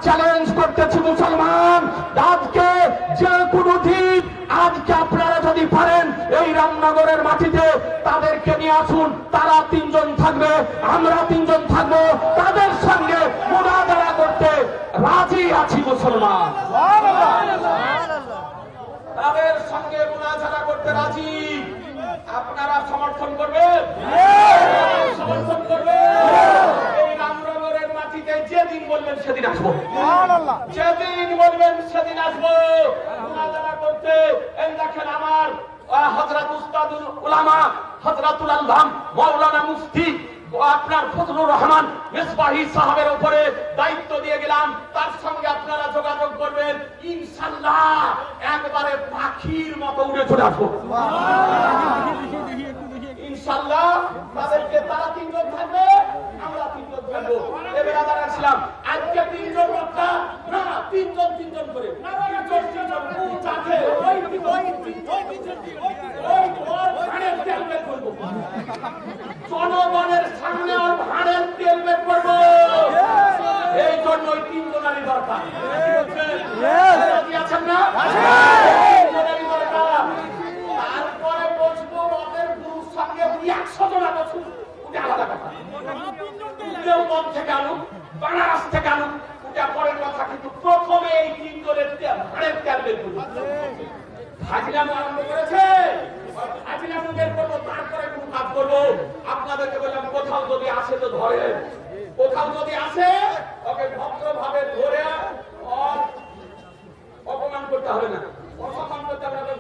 Challenge করতেছি মুসলমান, আজকে যে কোনো দিন, আজকে আপনারা যদি পারেন এই রামনগরের মাটিতে তাদেরকে নিয়ে আসুন। তারা 3 জন থাকবে, আমরা 3 জন থাকবো, তাদের সঙ্গে মুনাজারা করতে রাজি আছি মুসলমান। তাদের সঙ্গে মুনাজারা করতে রাজি। আপনারা সমর্থন করবেন? সমর্থন করবেন? এই রামনগরের মাটিতে যেদিন বলবেন সেদিন আসবো, যেদিন বলবেন সেদিন আসবো মুনাজারা করতে। এই দেখেন আমার হযরত উস্তাদুল উলামা হযরতুল আল্লাম মাওলানা মুফতি আপনার ফজলুর রহমান মিসবাহি সাহেবের উপরে দায়িত্ব দিয়ে গেলাম। তার সঙ্গে আপনারা যোগাযোগ করবেন, ইনশাআল্লাহ একবারে পাখির মতো উড়ে চলে আসবো ইনশাআল্লাহ। তাদেরকে তারা 3 জন থাকবে, আমরা 3 জন থাকবো। এবারে দাঁড়া ছিলাম আজকে 3 জন রক্ষা না, 3 জন 3 জন করে 3 জন 3 জন চাকে ওই ভাড়ের তেল বের করবো, জনগণের সামনে ওর ভাড়ের তেল বের করবো। এই জন্য ওই 3 জনেরই দরকার। রাজি আছেন না? 3 জনেরই দরকার। তারপরে বসবো ওদের গুরুর সঙ্গে 100 জনা বসুন, ওটা আলাদা কথা। মন থেকে আনুক, বানারস থেকে আনুক, ওটা পরের কথা। কিন্তু প্রথমে এই 3 জনের ভাড়ের তেল বের করবো। হাজিরাম আরম্ভ করেছে, হাজিরাম বের করবো, তারপরে কোন কাজ করবো। আপনাদেরকে বললাম কোথাও যদি আসে তো ধরে, কোথাও যদি আসে ওকে ভদ্রভাবে ধরে অপমান করতে হবে না, অসম্মান করতে হবে না,